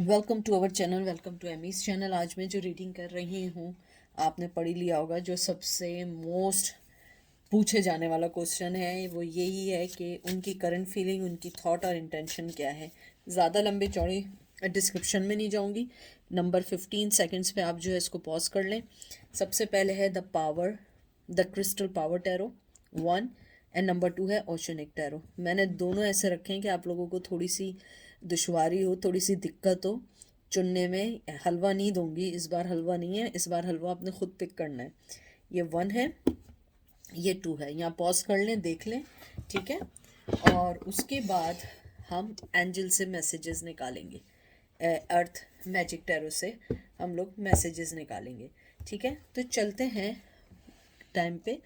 Welcome to our channel, welcome to Amy's channel. आज मैं जो रीडिंग कर रही हूँ आपने पढ़ ही लिया होगा। जो सबसे मोस्ट पूछे जाने वाला क्वेश्चन है वो यही है कि उनकी करंट फीलिंग, उनकी थॉट और इंटेंशन क्या है। ज़्यादा लंबे चौड़े डिस्क्रिप्शन में नहीं जाऊँगी। नंबर 15 सेकेंड्स पे आप जो है इसको पॉज कर लें। सबसे पहले है the power, the crystal power tarot 1 and number 2 है ओशनिक टैरो। मैंने दोनों ऐसे रखे हैं कि आप लोगों को थोड़ी सी दुश्वारी हो, थोड़ी सी दिक्कत हो चुनने में। हलवा नहीं दूंगी इस बार, हलवा नहीं है इस बार, हलवा आपने खुद पिक करना है। ये 1 है, ये 2 है। यहाँ पॉज कर लें, देख लें, ठीक है। और उसके बाद हम एंजल से मैसेजेस निकालेंगे, अर्थ मैजिक टैरो से हम लोग मैसेजेस निकालेंगे, ठीक है। तो चलते हैं टाइम पे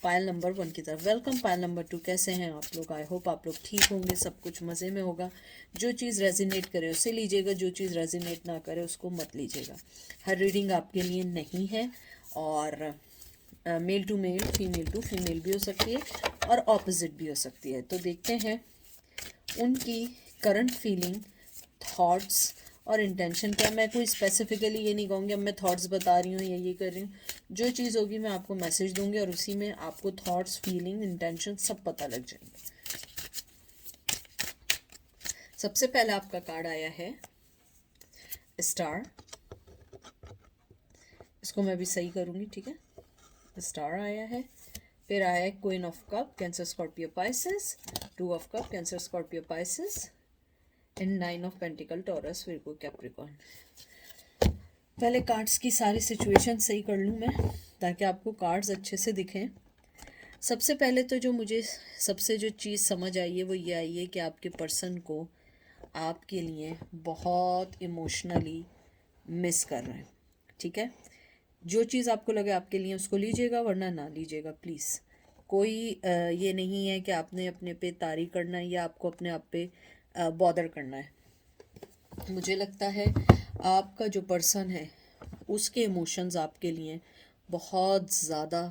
पायल नंबर 1 की तरफ। वेलकम पायल नंबर 2, कैसे हैं आप लोग? आई होप आप लोग ठीक होंगे, सब कुछ मज़े में होगा। जो चीज़ रेजिनेट करे उसे लीजिएगा, जो चीज़ रेजिनेट ना करे उसको मत लीजिएगा। हर रीडिंग आपके लिए नहीं है, और male to male, female to female भी हो सकती है और ऑपोजिट भी हो सकती है। तो देखते हैं उनकी करंट फीलिंग, थॉट्स और इंटेंशन क्या। मैं कोई स्पेसिफिकली ये नहीं कहूँगी अब मैं थॉट्स बता रही हूँ या ये कर रही हूँ। जो चीज़ होगी मैं आपको मैसेज दूंगी और उसी में आपको थॉट्स, फीलिंग, इंटेंशन सब पता लग जाएंगे। सबसे पहले आपका कार्ड आया है स्टार। इसको मैं भी सही करूँगी, ठीक है। स्टार आया है। फिर आया है queen of cup, cancer Scorpio Pisces. 2 of cup, cancer Scorpio Pisces. And 9 of pentacles, Taurus, Virgo, Capricorn. पहले कार्ड्स की सारी सिचुएशन सही कर लूँ मैं, ताकि आपको कार्ड्स अच्छे से दिखें। सबसे पहले तो जो मुझे सबसे जो चीज़ समझ आई है वो ये आई है कि आपके पर्सन को आपके लिए बहुत इमोशनली मिस कर रहे हैं, ठीक है। जो चीज़ आपको लगे आपके लिए उसको लीजिएगा, वरना ना लीजिएगा प्लीज़। कोई ये नहीं है कि आपने अपने पे तारी करना है या आपको अपने आप पे बॉदर करना है। मुझे लगता है आपका जो पर्सन है उसके इमोशंस आपके लिए बहुत ज़्यादा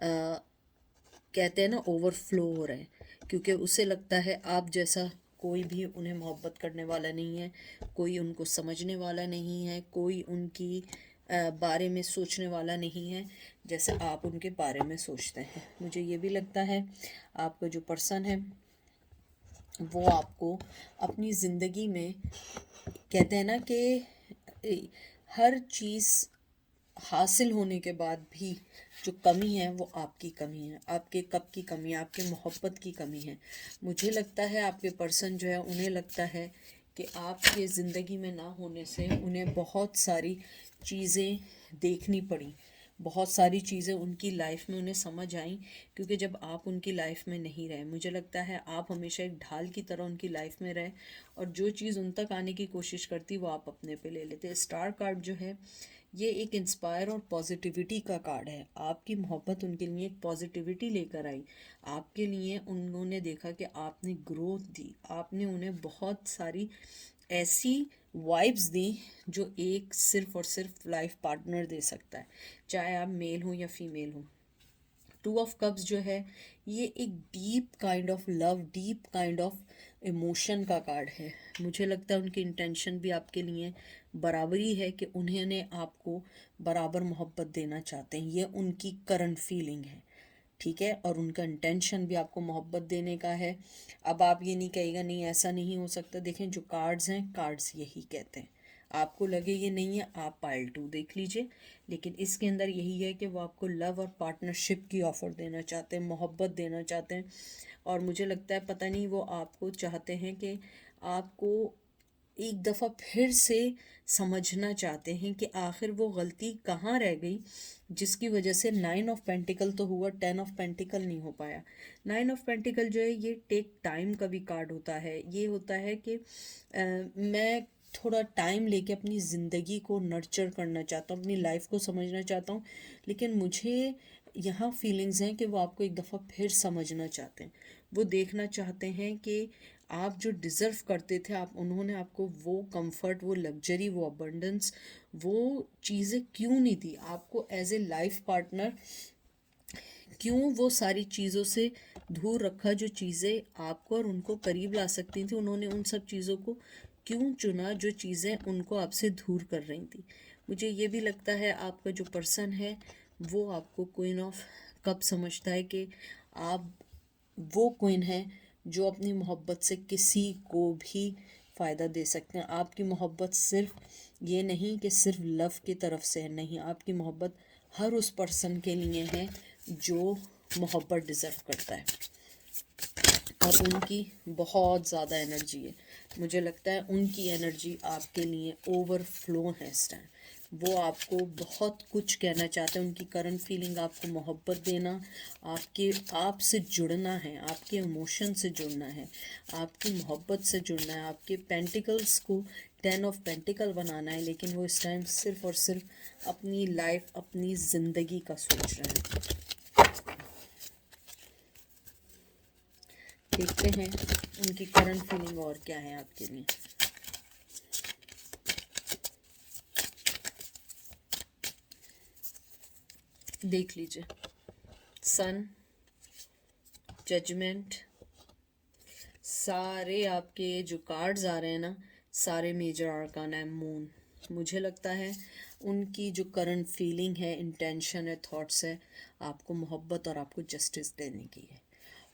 कहते हैं ना, ओवरफ्लो हो रहे हैं। क्योंकि उसे लगता है आप जैसा कोई भी उन्हें मोहब्बत करने वाला नहीं है, कोई उनको समझने वाला नहीं है, कोई उनकी बारे में सोचने वाला नहीं है जैसे आप उनके बारे में सोचते हैं। मुझे ये भी लगता है आपका जो पर्सन है वो आपको अपनी ज़िंदगी में, कहते हैं ना कि हर चीज़ हासिल होने के बाद भी जो कमी है वो आपकी कमी है, आपके कब की कमी है, आपके मोहब्बत की कमी है। मुझे लगता है आपके पर्सन जो है उन्हें लगता है कि आपके ज़िंदगी में ना होने से उन्हें बहुत सारी चीज़ें देखनी पड़ी, बहुत सारी चीज़ें उनकी लाइफ में उन्हें समझ आई। क्योंकि जब आप उनकी लाइफ में नहीं रहे, मुझे लगता है आप हमेशा एक ढाल की तरह उनकी लाइफ में रहे, और जो चीज़ उन तक आने की कोशिश करती वो आप अपने पे ले लेते। स्टार कार्ड जो है ये एक इंस्पायर और पॉजिटिविटी का कार्ड है। आपकी मोहब्बत उनके लिए एक पॉजिटिविटी लेकर आई। आपके लिए उन्होंने देखा कि आपने ग्रोथ दी, आपने उन्हें बहुत सारी ऐसी वाइब्स दी जो एक सिर्फ और सिर्फ लाइफ पार्टनर दे सकता है, चाहे आप मेल हो या फीमेल हो। 2 ऑफ कप्स जो है ये एक deep kind of love, deep kind of emotion का कार्ड है। मुझे लगता है उनकी इंटेंशन भी आपके लिए बराबरी है कि उन्होंने आपको बराबर मोहब्बत देना चाहते हैं, ये उनकी करंट फीलिंग है, ठीक है। और उनका इंटेंशन भी आपको मोहब्बत देने का है। अब आप ये नहीं कहेगा नहीं ऐसा नहीं हो सकता। देखें जो कार्ड्स हैं, कार्ड्स यही कहते हैं। आपको लगे ये नहीं है, आप पाइल 2 देख लीजिए, लेकिन इसके अंदर यही है कि वो आपको लव और पार्टनरशिप की ऑफ़र देना चाहते हैं, मोहब्बत देना चाहते हैं। और मुझे लगता है पता नहीं वो आपको चाहते हैं कि आपको एक दफ़ा फिर से समझना चाहते हैं कि आखिर वो गलती कहाँ रह गई जिसकी वजह से 9 ऑफ पेंटिकल तो हुआ, 10 ऑफ पेंटिकल नहीं हो पाया। 9 ऑफ पेंटिकल जो है ये टेक टाइम का भी कार्ड होता है। ये होता है कि मैं थोड़ा टाइम लेके अपनी ज़िंदगी को नर्चर करना चाहता हूँ, अपनी लाइफ को समझना चाहता हूँ, लेकिन मुझे यहाँ फीलिंग्स हैं कि वो आपको एक दफ़ा फिर समझना चाहते हैं। वो देखना चाहते हैं कि आप जो डिज़र्व करते थे, आप उन्होंने आपको वो कंफर्ट, वो लग्जरी, वो अबंडेंस, वो चीज़ें क्यों नहीं दी आपको एज ए लाइफ पार्टनर। क्यों वो सारी चीज़ों से दूर रखा जो चीज़ें आपको और उनको करीब ला सकती थी, उन्होंने उन सब चीज़ों को क्यों चुना जो चीज़ें उनको आपसे दूर कर रही थी। मुझे ये भी लगता है आपका जो पर्सन है वो आपको क्वीन ऑफ कप समझता है कि आप वो क्वीन है जो अपनी मोहब्बत से किसी को भी फ़ायदा दे सकते हैं। आपकी मोहब्बत सिर्फ ये नहीं कि सिर्फ लव की तरफ से है, नहीं, आपकी मोहब्बत हर उस पर्सन के लिए है जो मोहब्बत डिज़र्व करता है। और उनकी बहुत ज़्यादा एनर्जी है, मुझे लगता है उनकी एनर्जी आपके लिए ओवरफ्लो है इस टाइम। वो आपको बहुत कुछ कहना चाहते हैं। उनकी करंट फीलिंग आपको मोहब्बत देना, आपसे जुड़ना है, आपके इमोशन से जुड़ना है, आपकी मोहब्बत से जुड़ना है, आपके पेंटिकल्स को 10 ऑफ पेंटिकल बनाना है। लेकिन वो इस टाइम सिर्फ और सिर्फ अपनी लाइफ, अपनी ज़िंदगी का सोच रहे हैं। देखते हैं उनकी करंट फीलिंग और क्या है आपके लिए। देख लीजिए, सन, जजमेंट, सारे आपके जो कार्ड्स आ रहे हैं ना, सारे मेजर आर्कान है। मून, मुझे लगता है उनकी जो करंट फीलिंग है, इंटेंशन है, थॉट्स है, आपको मोहब्बत और आपको जस्टिस देने की है।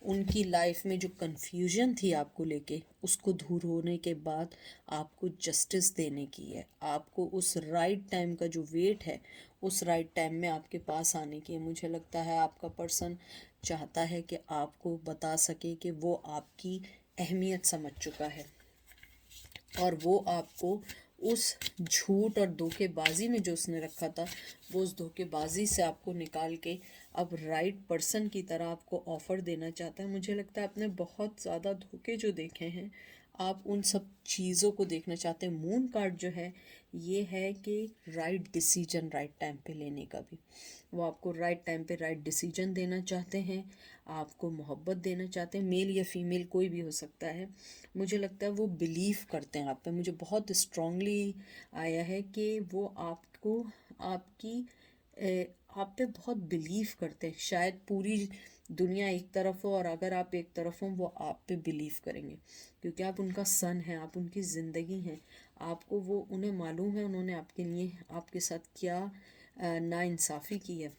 उनकी लाइफ में जो कन्फ्यूजन थी आपको लेके, उसको दूर होने के बाद आपको जस्टिस देने की है। आपको उस राइट टाइम का जो वेट है, उस राइट टाइम में आपके पास आने की है। मुझे लगता है आपका पर्सन चाहता है कि आपको बता सके कि वो आपकी अहमियत समझ चुका है और वो आपको उस झूठ और धोखेबाजी में जो उसने रखा था, वो उस धोखेबाजी से आपको निकाल के अब राइट पर्सन की तरह आपको ऑफ़र देना चाहता है। मुझे लगता है आपने बहुत ज़्यादा धोखे जो देखे हैं, आप उन सब चीज़ों को देखना चाहते हैं। मून कार्ड जो है ये है कि राइट डिसीजन राइट टाइम पे लेने का भी, वो आपको राइट टाइम पे राइट डिसीजन देना चाहते हैं, आपको मोहब्बत देना चाहते हैं। मेल या फीमेल कोई भी हो सकता है। मुझे लगता है वो बिलीव करते हैं आप पे। मुझे बहुत स्ट्रांगली आया है कि वो आपको, आपकी आप पे बहुत बिलीव करते हैं। शायद पूरी दुनिया एक तरफ हो और अगर आप एक तरफ हो, वो आप पे बिलीव करेंगे क्योंकि आप उनका सन है, आप उनकी ज़िंदगी हैं। आपको वो, उन्हें मालूम है उन्होंने आपके लिए, आपके साथ क्या नाइंसाफ़ी की है।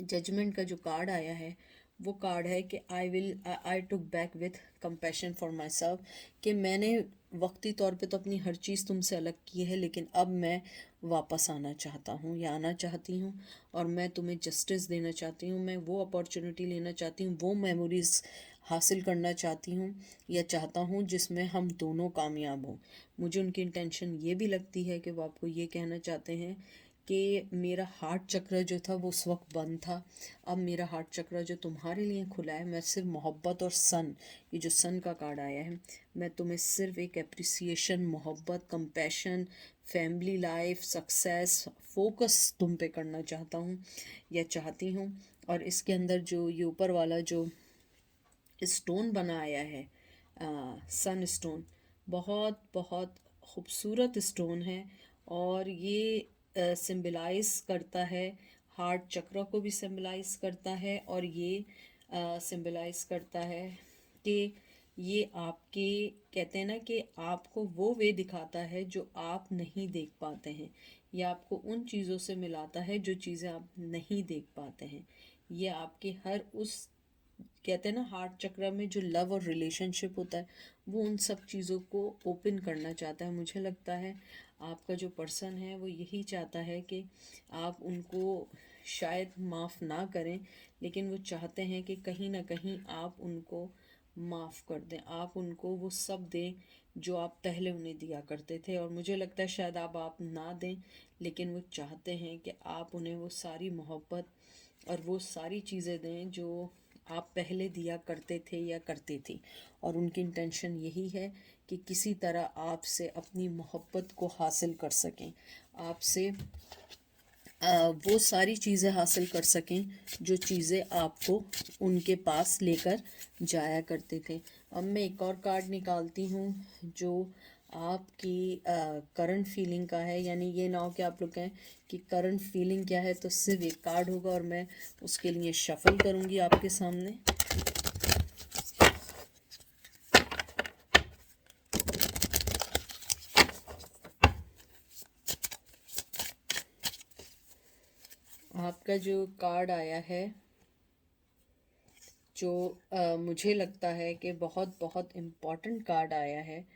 जजमेंट का जो कार्ड आया है वो कार्ड है कि I took back with compassion for my self, कि मैंने वक्ती तौर पे तो अपनी हर चीज़ तुमसे अलग की है, लेकिन अब मैं वापस आना चाहता हूँ या आना चाहती हूँ और मैं तुम्हें जस्टिस देना चाहती हूँ। मैं वो अपॉर्चुनिटी लेना चाहती हूँ, वो मेमोरीज़ हासिल करना चाहती हूँ या चाहता हूँ जिसमें हम दोनों कामयाब हों। मुझे उनकी इंटेंशन ये भी लगती है कि वो आपको ये कहना चाहते हैं कि मेरा हार्ट चक्र जो था वो उस वक्त बंद था, अब मेरा हार्ट चक्र जो तुम्हारे लिए खुला है, मैं सिर्फ मोहब्बत और सन, ये जो सन का कार्ड आया है, मैं तुम्हें सिर्फ एक एप्रिसिएशन, मोहब्बत, compassion, family life, success, focus तुम पे करना चाहता हूँ या चाहती हूँ। और इसके अंदर जो ये ऊपर वाला जो स्टोन बना आया है, सन स्टोन, बहुत बहुत खूबसूरत स्टोन है और ये सिंबलाइज करता है, हार्ट चक्र को भी सिंबलाइज करता है और ये सिंबलाइज करता है कि ये आपके, कहते हैं ना कि आपको वो वे दिखाता है जो आप नहीं देख पाते हैं, या आपको उन चीज़ों से मिलाता है जो चीज़ें आप नहीं देख पाते हैं। ये आपके हर उस, कहते हैं ना, हार्ट चक्र में जो लव और रिलेशनशिप होता है, वो उन सब चीज़ों को ओपन करना चाहता है। मुझे लगता है आपका जो पर्सन है वो यही चाहता है कि आप उनको शायद माफ़ ना करें, लेकिन वो चाहते हैं कि कहीं ना कहीं आप उनको माफ़ कर दें, आप उनको वो सब दें जो आप पहले उन्हें दिया करते थे। और मुझे लगता है शायद आप ना दें, लेकिन वो चाहते हैं कि आप उन्हें वो सारी मोहब्बत और वो सारी चीज़ें दें जो आप पहले दिया करते थे या करती थी। और उनकी इंटेंशन यही है कि किसी तरह आपसे अपनी मोहब्बत को हासिल कर सकें, आपसे वो सारी चीज़ें हासिल कर सकें जो चीज़ें आपको उनके पास लेकर जाया करते थे। अब मैं एक और कार्ड निकालती हूँ जो आपकी करंट फीलिंग का है, यानी ये ना हो कि आप लोग कहें कि करंट फीलिंग क्या है, तो सिर्फ एक कार्ड होगा और मैं उसके लिए शफल करूँगी आपके सामने। आपका जो कार्ड आया है, जो मुझे लगता है कि बहुत बहुत इम्पोर्टेंट कार्ड आया है,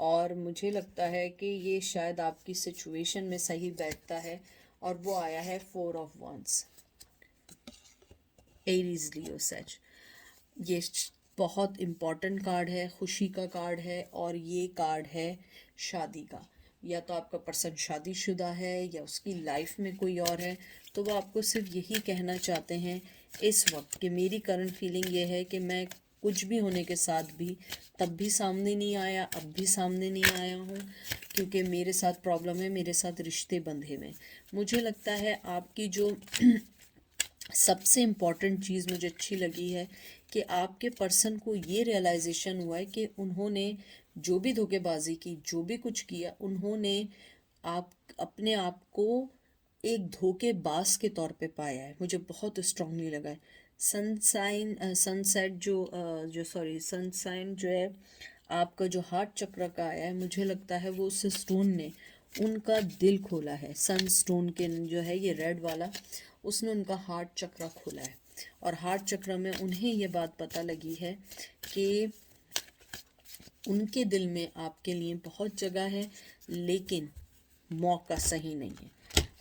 और मुझे लगता है कि ये शायद आपकी सिचुएशन में सही बैठता है, और वो आया है 4 ऑफ वंस। एरीज, लियो, सच। ये बहुत इम्पॉर्टेंट कार्ड है, खुशी का कार्ड है, और ये कार्ड है शादी का। या तो आपका पर्सन शादीशुदा है या उसकी लाइफ में कोई और है, तो वो आपको सिर्फ यही कहना चाहते हैं इस वक्त कि मेरी करंट फीलिंग ये है कि मैं कुछ भी होने के साथ भी तब भी सामने नहीं आया, अब भी सामने नहीं आया हूँ, क्योंकि मेरे साथ प्रॉब्लम है, मेरे साथ रिश्ते बंधे हुए। मुझे लगता है आपकी जो सबसे इम्पॉर्टेंट चीज़ मुझे अच्छी लगी है कि आपके पर्सन को ये रियलाइजेशन हुआ है कि उन्होंने जो भी धोखेबाजी की, जो भी कुछ किया, उन्होंने आप अपने आप को एक धोखेबाज के तौर पे पाया है। मुझे बहुत स्ट्रांगली लगा है। सनसेट सनसाइन जो है आपका, जो हार्ट चक्र का आया है, मुझे लगता है वो उस स्टोन ने उनका दिल खोला है। सन स्टोन के जो है ये रेड वाला, उसने उनका हार्ट चक्र खोला है, और हार्ट चक्र में उन्हें ये बात पता लगी है कि उनके दिल में आपके लिए बहुत जगह है, लेकिन मौका सही नहीं है।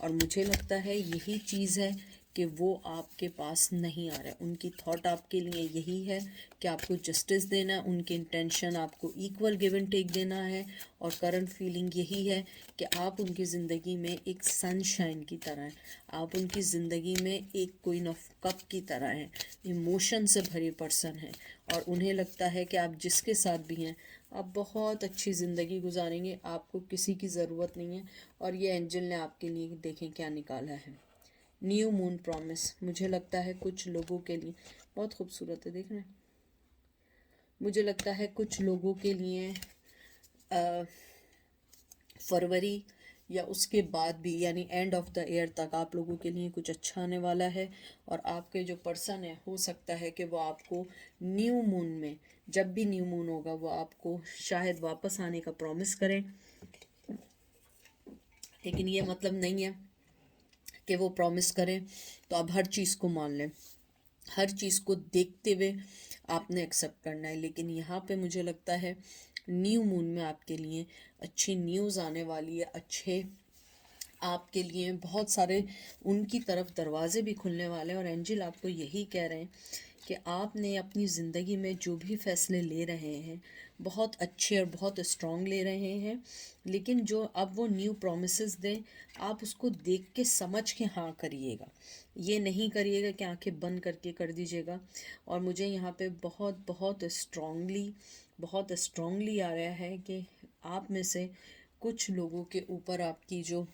और मुझे लगता है यही चीज़ है कि वो आपके पास नहीं आ रहा है। उनकी थॉट आपके लिए यही है कि आपको जस्टिस देना, उनकी इंटेंशन आपको इक्वल गिव एंड टेक देना है, और करंट फीलिंग यही है कि आप उनकी ज़िंदगी में एक सनशाइन की तरह हैं, आप उनकी ज़िंदगी में एक क्वीन ऑफ कप की तरह हैं, इमोशन से भरे पर्सन हैं, और उन्हें लगता है कि आप जिसके साथ भी हैं आप बहुत अच्छी ज़िंदगी गुजारेंगे, आपको किसी की ज़रूरत नहीं है। और ये एंजल ने आपके लिए देखें क्या निकाला है, न्यू मून प्रॉमिस। मुझे लगता है कुछ लोगों के लिए बहुत खूबसूरत है, देख रहे हैं। मुझे लगता है कुछ लोगों के लिए फरवरी या उसके बाद भी, यानी एंड ऑफ द ईयर तक आप लोगों के लिए कुछ अच्छा आने वाला है। और आपके जो पर्सन है, हो सकता है कि वो आपको न्यू मून में, जब भी न्यू मून होगा, वो आपको शायद वापस आने का प्रॉमिस करें, लेकिन ये मतलब नहीं है कि वो प्रॉमिस करें तो आप हर चीज़ को मान लें। हर चीज़ को देखते हुए आपने एक्सेप्ट करना है। लेकिन यहाँ पे मुझे लगता है न्यू मून में आपके लिए अच्छी न्यूज़ आने वाली है, अच्छे आपके लिए बहुत सारे उनकी तरफ दरवाजे भी खुलने वाले हैं। और एंजल आपको यही कह रहे हैं कि आपने अपनी ज़िंदगी में जो भी फैसले ले रहे हैं बहुत अच्छे और बहुत स्ट्रॉन्ग ले रहे हैं, लेकिन जो अब वो न्यू प्रोमिसेस दें, आप उसको देख के समझ के हाँ करिएगा। ये नहीं करिएगा कि आंखें बंद करके कर दीजिएगा। और मुझे यहाँ पे बहुत बहुत स्ट्रॉन्गली आ रहा है कि आप में से कुछ लोगों के ऊपर आपकी जो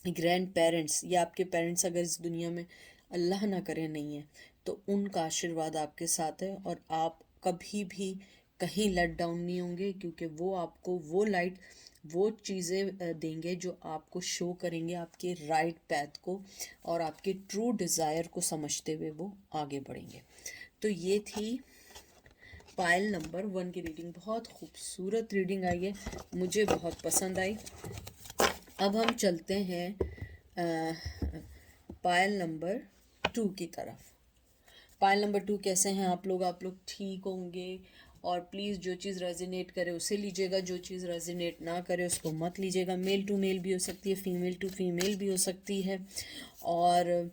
ग्रैंड पेरेंट्स या आपके पेरेंट्स अगर इस दुनिया में अल्लाह ना करे नहीं है, तो उनका आशीर्वाद आपके साथ है, और आप कभी भी कहीं लेट डाउन नहीं होंगे, क्योंकि वो आपको वो लाइट, वो चीज़ें देंगे जो आपको शो करेंगे आपके राइट पैथ को, और आपके ट्रू डिज़ायर को समझते हुए वो आगे बढ़ेंगे। तो ये थी पायल नंबर 1 की रीडिंग। बहुत खूबसूरत रीडिंग आई है, मुझे बहुत पसंद आई। अब हम चलते हैं पायल नंबर 2 की तरफ। पायल नंबर 2 कैसे हैं आप लोग ठीक होंगे। और प्लीज़ जो चीज़ रेजिनेट करे उसे लीजिएगा, जो चीज़ रेजिनेट ना करे उसको मत लीजिएगा। मेल टू मेल भी हो सकती है, फीमेल टू फीमेल भी हो सकती है। और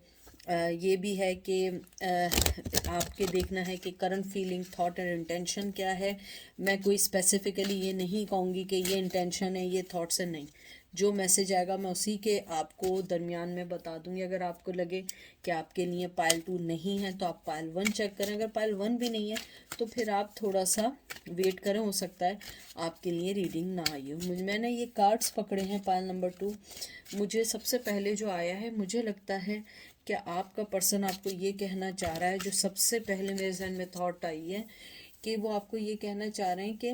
ये भी है कि आपके देखना है कि करंट फीलिंग, थॉट और इंटेंशन क्या है। मैं कोई स्पेसिफिकली ये नहीं कहूँगी कि ये इंटेंशन है, ये थॉट्स है, नहीं। जो मैसेज आएगा मैं उसी के आपको दरमियान में बता दूंगी। अगर आपको लगे कि आपके लिए पायल 2 नहीं है तो आप पायल 1 चेक करें। अगर पायल 1 भी नहीं है तो फिर आप थोड़ा सा वेट करें, हो सकता है आपके लिए रीडिंग ना आई हो। मैंने ये कार्ड्स पकड़े हैं पायल नंबर 2। मुझे सबसे पहले जो आया है, मुझे लगता है कि आपका पर्सन आपको ये कहना चाह रहा है, जो सबसे पहले मेरे जहन में थॉट आई है कि वो आपको ये कहना चाह रहे हैं कि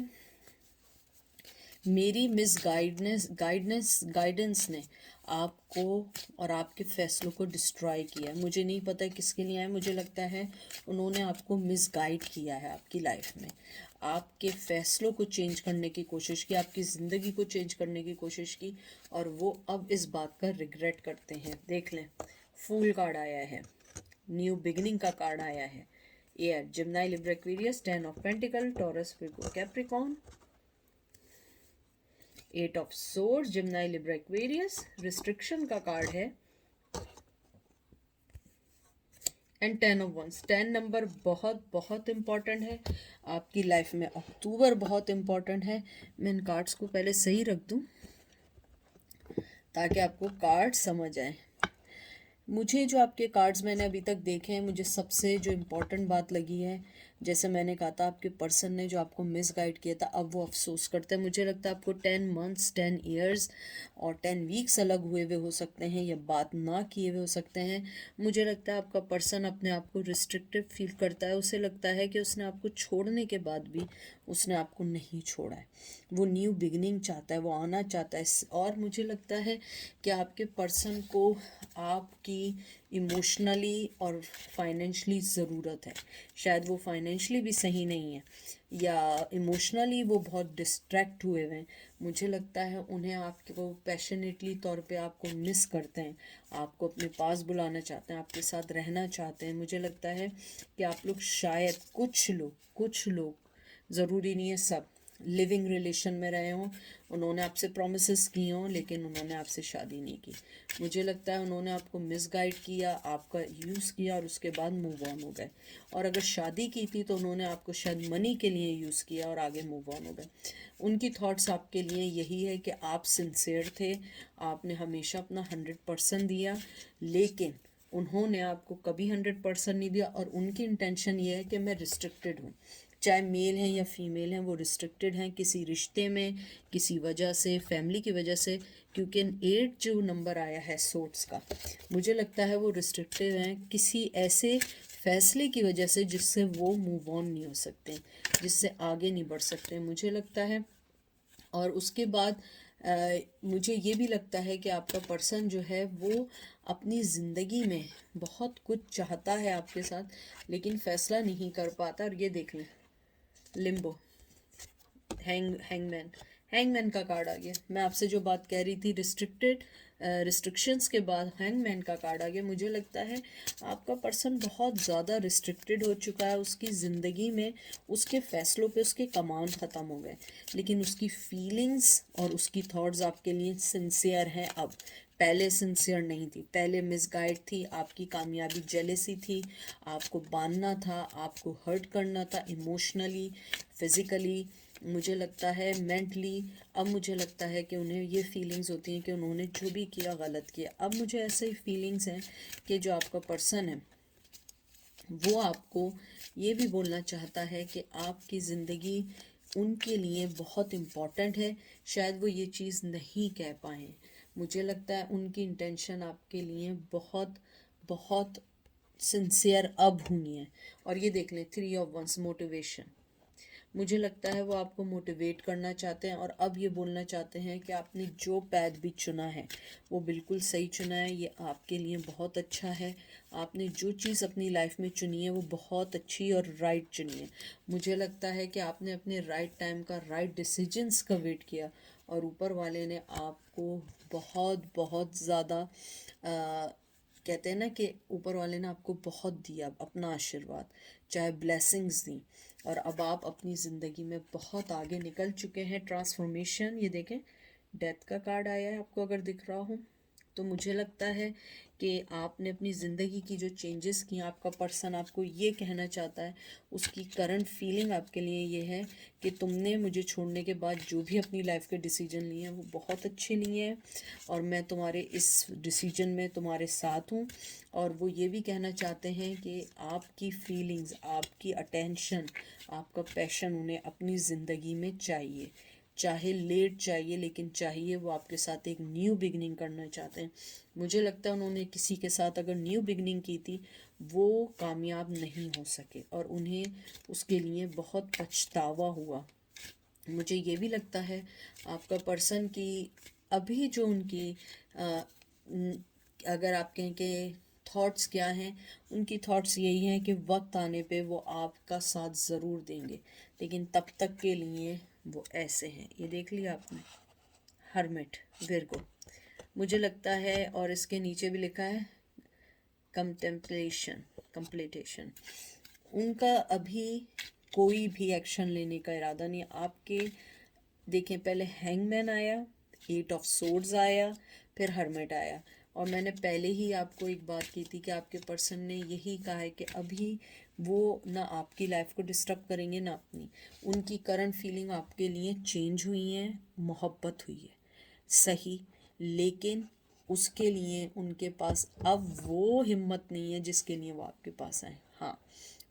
मेरी मिस गाइडेंस ने आपको और आपके फैसलों को डिस्ट्रॉय किया। मुझे नहीं पता किसके लिए है, मुझे लगता है उन्होंने आपको मिस गाइड किया है आपकी लाइफ में, आपके फैसलों को चेंज करने की कोशिश की, आपकी ज़िंदगी को चेंज करने की कोशिश की, और वो अब इस बात का रिग्रेट करते हैं। देख लें, फूल कार्ड आया है, न्यू बिगिनिंग का कार्ड आया है। Air, Gemini, Libra, Aquarius, 10 of pentacles, Taurus, Virgo, Capricorn, 8 of swords, Gemini, Libra, Aquarius, restriction का कार्ड है, एंड 10 ऑफ वंस। 10 नंबर बहुत बहुत इम्पॉर्टेंट है आपकी लाइफ में। अक्टूबर बहुत इम्पॉर्टेंट है। मैं इन कार्ड्स को पहले सही रख दूं ताकि आपको कार्ड समझ आए। मुझे जो आपके कार्ड्स मैंने अभी तक देखे हैं, मुझे सबसे जो इम्पोर्टेंट बात लगी है, जैसे मैंने कहा था, आपके पर्सन ने जो आपको मिस गाइड किया था, अब वो अफसोस करते हैं। मुझे लगता है आपको 10 मंथ्स, 10 ईयर्स और 10 वीक्स अलग हुए हुए हो सकते हैं, या बात ना किए हुए हो सकते हैं। मुझे लगता है आपका पर्सन अपने आप को रिस्ट्रिक्टिव फील करता है। उसे लगता है कि उसने आपको छोड़ने के बाद भी उसने आपको नहीं छोड़ा है। वो न्यू बिगिनिंग चाहता है, वो आना चाहता है। और मुझे लगता है कि आपके पर्सन को आपकी इमोशनली और फाइनेंशली ज़रूरत है। शायद वो फाइनेंशली भी सही नहीं है, या इमोशनली वो बहुत डिस्ट्रैक्ट हुए हुए हैं। मुझे लगता है उन्हें आपको पैशनेटली तौर पे आपको मिस करते हैं, आपको अपने पास बुलाना चाहते हैं, आपके साथ रहना चाहते हैं। मुझे लगता है कि आप लोग शायद कुछ लोग, ज़रूरी नहीं है सब, लिविंग रिलेशन में रहे हों, उन्होंने आपसे प्रोमिसेस की हों, लेकिन उन्होंने आपसे शादी नहीं की। मुझे लगता है उन्होंने आपको मिसगाइड किया, आपका यूज़ किया और उसके बाद मूव ऑन हो गए। और अगर शादी की थी तो उन्होंने आपको शायद मनी के लिए यूज़ किया और आगे मूव ऑन हो गए। उनकी थॉट्स आपके लिए यही है कि आप सिंसियर थे, आपने हमेशा अपना 100% दिया, लेकिन उन्होंने आपको कभी 100% नहीं दिया। और उनकी इंटेंशन ये है कि मैं रिस्ट्रिक्टेड हूँ, चाहे मेल हैं या फीमेल हैं, वो रिस्ट्रिक्टेड हैं किसी रिश्ते में, किसी वजह से, फैमिली की वजह से। क्योंकि 8 जो नंबर आया है सोर्ट्स का, मुझे लगता है वो रिस्ट्रिक्टेड हैं किसी ऐसे फैसले की वजह से जिससे वो मूव ऑन नहीं हो सकते, जिससे आगे नहीं बढ़ सकते, मुझे लगता है। और उसके बाद मुझे ये भी लगता है कि आपका पर्सन जो है वो अपनी ज़िंदगी में बहुत कुछ चाहता है आपके साथ, लेकिन फ़ैसला नहीं कर पाता। और ये देख लें, लिम्बो, हैंगमैन का कार्ड आ गया। मैं आपसे जो बात कह रही थी, रिस्ट्रिक्शंस के बाद हैंगमैन का कार्ड आ गया। मुझे लगता है आपका पर्सन बहुत ज़्यादा रिस्ट्रिक्टेड हो चुका है। उसकी ज़िंदगी में उसके फ़ैसलों पे उसके कमांड ख़त्म हो गए, लेकिन उसकी फीलिंग्स और उसकी थॉट्स आपके लिए सिंसियर हैं अब। पहले सिंसियर नहीं थी, पहले मिसगाइड थी, आपकी कामयाबी जेलेसी थी, आपको बांधना था, आपको हर्ट करना था इमोशनली, फिज़िकली, मुझे लगता है मेंटली। अब मुझे लगता है कि उन्हें ये फीलिंग्स होती हैं कि उन्होंने जो भी किया गलत किया। अब मुझे ऐसे ही फीलिंग्स हैं कि जो आपका पर्सन है वो आपको ये भी बोलना चाहता है कि आपकी ज़िंदगी उनके लिए बहुत इम्पॉर्टेंट है। शायद वो ये चीज़ नहीं कह पाए। मुझे लगता है उनकी इंटेंशन आपके लिए बहुत बहुत सिंसियर अब हुई है। और ये देख लें, 3 ऑफ वंस, मोटिवेशन। मुझे लगता है वो आपको मोटिवेट करना चाहते हैं और अब ये बोलना चाहते हैं कि आपने जो पैथ भी चुना है वो बिल्कुल सही चुना है, ये आपके लिए बहुत अच्छा है। आपने जो चीज़ अपनी लाइफ में चुनी है वो बहुत अच्छी और राइट चुनी है। मुझे लगता है कि आपने अपने राइट टाइम का राइट डिसीजंस का वेट किया और ऊपर वाले ने आपको बहुत बहुत ज़्यादा कहते हैं ना कि ऊपर वाले ने आपको बहुत दिया, अपना आशीर्वाद, चाहे ब्लेसिंग्स दी। और अब आप अपनी ज़िंदगी में बहुत आगे निकल चुके हैं। ट्रांसफॉर्मेशन, ये देखें, डेथ का कार्ड आया है आपको अगर दिख रहा हो तो। मुझे लगता है कि आपने अपनी ज़िंदगी की जो चेंजेस की, आपका पर्सन आपको ये कहना चाहता है, उसकी करंट फीलिंग आपके लिए ये है कि तुमने मुझे छोड़ने के बाद जो भी अपनी लाइफ के डिसीजन लिए हैं वो बहुत अच्छे लिए हैं और मैं तुम्हारे इस डिसीजन में तुम्हारे साथ हूँ। और वो ये भी कहना चाहते हैं कि आपकी फीलिंग्स, आपकी अटेंशन, आपका पैशन उन्हें अपनी ज़िंदगी में चाहिए, चाहे लेट चाहिए, लेकिन चाहिए। वो आपके साथ एक न्यू बिगनिंग करना चाहते हैं। मुझे लगता है उन्होंने किसी के साथ अगर न्यू बिगनिंग की थी वो कामयाब नहीं हो सके और उन्हें उसके लिए बहुत पछतावा हुआ। मुझे ये भी लगता है आपका पर्सन की अभी जो उनकी अगर आप कहें कि थॉट्स क्या हैं, उनकी थॉट्स यही हैं कि वक्त आने पे वो आपका साथ ज़रूर देंगे, लेकिन तब तक के लिए वो ऐसे हैं। ये देख लिया आपने, हर्मिट, विर्गो, मुझे लगता है। और इसके नीचे भी लिखा है कंप्लीटेशन। उनका अभी कोई भी एक्शन लेने का इरादा नहीं। आपके देखें, पहले हैंगमैन आया, 8 ऑफ सोर्ड्स आया, फिर हर्मिट आया। और मैंने पहले ही आपको एक बात की थी कि आपके पर्सन ने यही कहा है कि अभी वो ना आपकी लाइफ को डिस्टर्ब करेंगे ना अपनी। उनकी करंट फीलिंग आपके लिए चेंज हुई है, मोहब्बत हुई है, सही, लेकिन उसके लिए उनके पास अब वो हिम्मत नहीं है जिसके लिए वो आपके पास आए। हाँ,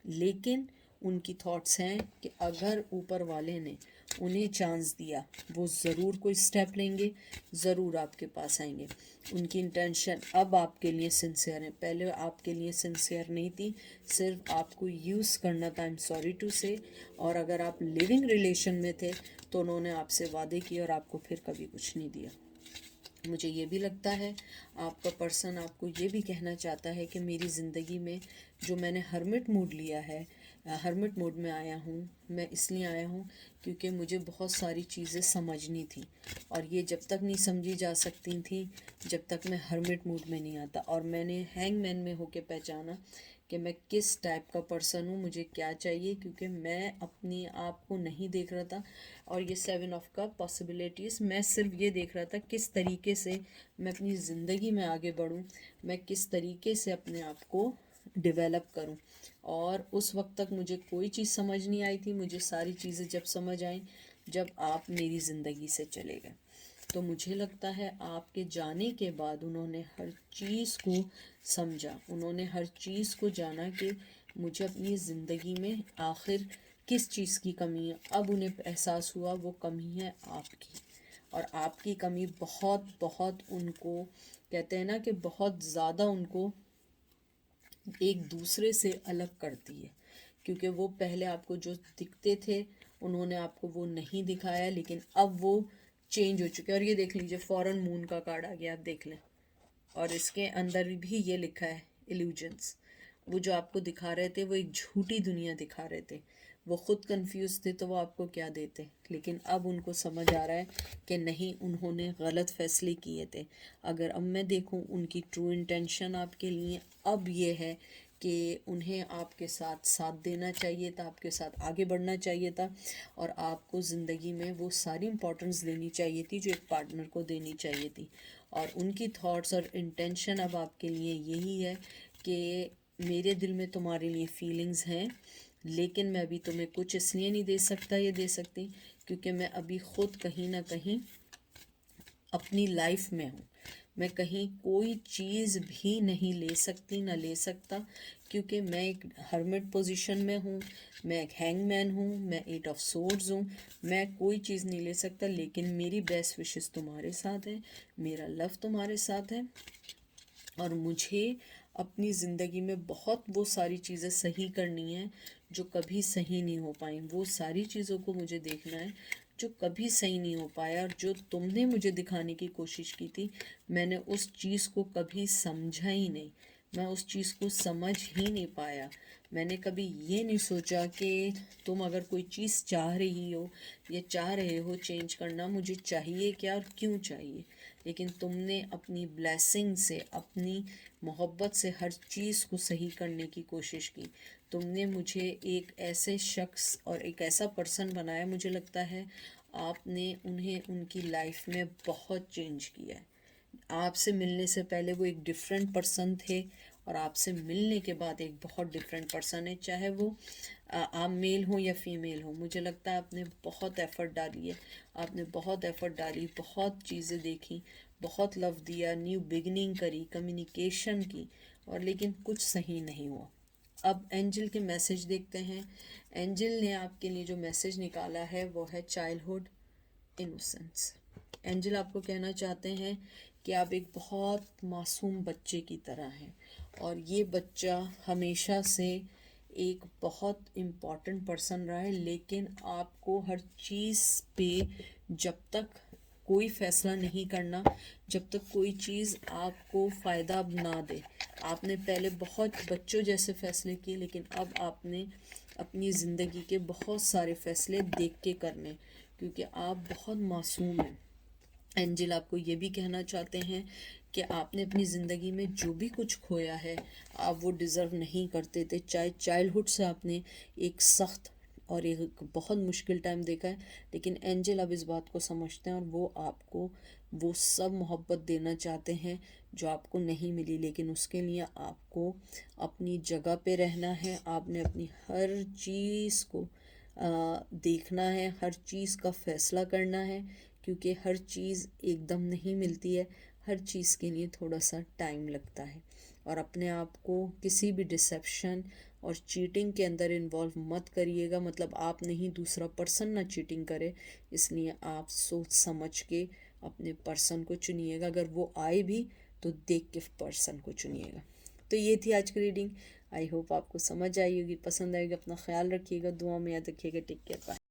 लेकिन उनकी थॉट्स हैं कि अगर ऊपर वाले ने उन्हें चांस दिया, वो ज़रूर कोई स्टेप लेंगे, ज़रूर आपके पास आएंगे। उनकी इंटेंशन अब आपके लिए सिंसियर है, पहले आपके लिए सिंसियर नहीं थी, सिर्फ आपको यूज़ करना था, आई एम सॉरी टू से। और अगर आप लिविंग रिलेशन में थे तो उन्होंने आपसे वादे किए और आपको फिर कभी कुछ नहीं दिया। मुझे ये भी लगता है आपका पर्सन आपको ये भी कहना चाहता है कि मेरी ज़िंदगी में जो मैंने हर्मिट मूड लिया है, हर्मिट मोड में आया हूँ, मैं इसलिए आया हूँ क्योंकि मुझे बहुत सारी चीज़ें समझनी थी, और ये जब तक नहीं समझी जा सकती थी जब तक मैं हर्मिट मूड में नहीं आता। और मैंने हैंगमैन में होके पहचाना कि मैं किस टाइप का पर्सन हूँ, मुझे क्या चाहिए, क्योंकि मैं अपने आप को नहीं देख रहा था। और ये 7 ऑफ कप पॉसिबिलिटीज़, मैं सिर्फ ये देख रहा था किस तरीके से मैं अपनी ज़िंदगी में आगे बढ़ूँ, मैं किस तरीके से अपने आप को डेवलप करूं। और उस वक्त तक मुझे कोई चीज़ समझ नहीं आई थी। मुझे सारी चीज़ें जब समझ आई जब आप मेरी ज़िंदगी से चले गए। तो मुझे लगता है आपके जाने के बाद उन्होंने हर चीज़ को समझा, उन्होंने हर चीज़ को जाना कि मुझे अपनी ज़िंदगी में आखिर किस चीज़ की कमी है। अब उन्हें एहसास हुआ वो कमी है आपकी, और आपकी कमी बहुत बहुत उनको, कहते हैं ना कि बहुत ज़्यादा उनको एक दूसरे से अलग करती है। क्योंकि वो पहले आपको जो दिखते थे उन्होंने आपको वो नहीं दिखाया, लेकिन अब वो चेंज हो चुके हैं। और ये देख लीजिए, फॉरेन मून का कार्ड आ गया, आप देख लें। और इसके अंदर भी ये लिखा है इल्यूजन्स। वो जो आपको दिखा रहे थे वो एक झूठी दुनिया दिखा रहे थे। वो खुद कंफ्यूज थे तो वो आपको क्या देते, लेकिन अब उनको समझ आ रहा है कि नहीं, उन्होंने गलत फैसले किए थे। अगर अब मैं देखूं उनकी ट्रू इंटेंशन आपके लिए अब ये है कि उन्हें आपके साथ साथ देना चाहिए था, आपके साथ आगे बढ़ना चाहिए था, और आपको ज़िंदगी में वो सारी इम्पोर्टेंस देनी चाहिए थी जो एक पार्टनर को देनी चाहिए थी। और उनकी थॉट्स और इंटेंशन अब आपके लिए यही है कि मेरे दिल में तुम्हारे लिए फीलिंग्स हैं, लेकिन मैं अभी तुम्हें कुछ इसलिए नहीं दे सकता, ये दे सकती, क्योंकि मैं अभी ख़ुद कहीं ना कहीं अपनी लाइफ में हूँ। मैं कहीं कोई चीज़ भी नहीं ले सकती, ना ले सकता, क्योंकि मैं एक हर्मिट पोजीशन में हूँ, मैं एक हैंगमैन हूँ, मैं 8 ऑफ सोर्ड्स हूँ। मैं कोई चीज़ नहीं ले सकता, लेकिन मेरी बेस्ट विशेस तुम्हारे साथ है, मेरा लव तुम्हारे साथ है। और मुझे अपनी ज़िंदगी में बहुत वो सारी चीज़ें सही करनी है जो कभी सही नहीं हो पाई। वो सारी चीज़ों को मुझे देखना है जो कभी सही नहीं हो पाया, और जो तुमने मुझे दिखाने की कोशिश की थी मैंने उस चीज़ को कभी समझा ही नहीं, मैं उस चीज़ को समझ ही नहीं पाया। मैंने कभी ये नहीं सोचा कि तुम अगर कोई चीज़ चाह रही हो या चाह रहे हो चेंज करना, मुझे चाहिए क्या और क्यों चाहिए। लेकिन तुमने अपनी ब्लेसिंग से, अपनी मोहब्बत से हर चीज़ को सही करने की कोशिश की। तुमने मुझे एक ऐसे शख्स और एक ऐसा पर्सन बनाया, मुझे लगता है आपने उन्हें उनकी लाइफ में बहुत चेंज किया है। आपसे मिलने से पहले वो एक डिफरेंट पर्सन थे, और आपसे मिलने के बाद एक बहुत डिफरेंट पर्सन है, चाहे वो आप मेल हो या फीमेल हो। मुझे लगता है आपने बहुत एफ़र्ट डाली है, आपने बहुत एफ़र्ट डाली, बहुत चीज़ें देखी, बहुत लव दिया, न्यू बिगनिंग करी, कम्युनिकेशन की, और लेकिन कुछ सही नहीं हुआ। अब एंजल के मैसेज देखते हैं। एंजल ने आपके लिए जो मैसेज निकाला है वो है चाइल्डहुड इनोसेंस। एंजल आपको कहना चाहते हैं कि आप एक बहुत मासूम बच्चे की तरह हैं, और ये बच्चा हमेशा से एक बहुत इम्पॉर्टेंट पर्सन रहा है, लेकिन आपको हर चीज़ पे जब तक कोई फ़ैसला नहीं करना, जब तक कोई चीज़ आपको फ़ायदा ना दे। आपने पहले बहुत बच्चों जैसे फ़ैसले किए, लेकिन अब आपने अपनी ज़िंदगी के बहुत सारे फ़ैसले देख के करने, क्योंकि आप बहुत मासूम हैं। एंजल आपको ये भी कहना चाहते हैं कि आपने अपनी ज़िंदगी में जो भी कुछ खोया है आप वो डिज़र्व नहीं करते थे। चाहे चाइल्डहुड से आपने एक सख्त और एक बहुत मुश्किल टाइम देखा है, लेकिन एंजल अब इस बात को समझते हैं और वो आपको वो सब मोहब्बत देना चाहते हैं जो आपको नहीं मिली। लेकिन उसके लिए आपको अपनी जगह पे रहना है। आपने अपनी हर चीज़ को देखना है, हर चीज़ का फैसला करना है, क्योंकि हर चीज़ एकदम नहीं मिलती है। हर चीज़ के लिए थोड़ा सा टाइम लगता है। और अपने आप को किसी भी डिसेप्शन और चीटिंग के अंदर इन्वॉल्व मत करिएगा। मतलब आप नहीं, दूसरा पर्सन ना चीटिंग करे। इसलिए आप सोच समझ के अपने पर्सन को चुनिएगा। अगर वो आए भी तो देख के पर्सन को चुनिएगा। तो ये थी आज की रीडिंग। आई होप आपको समझ आई होगी, पसंद आएगी। अपना ख्याल रखिएगा, दुआ में याद रखिएगा। Take care, bye.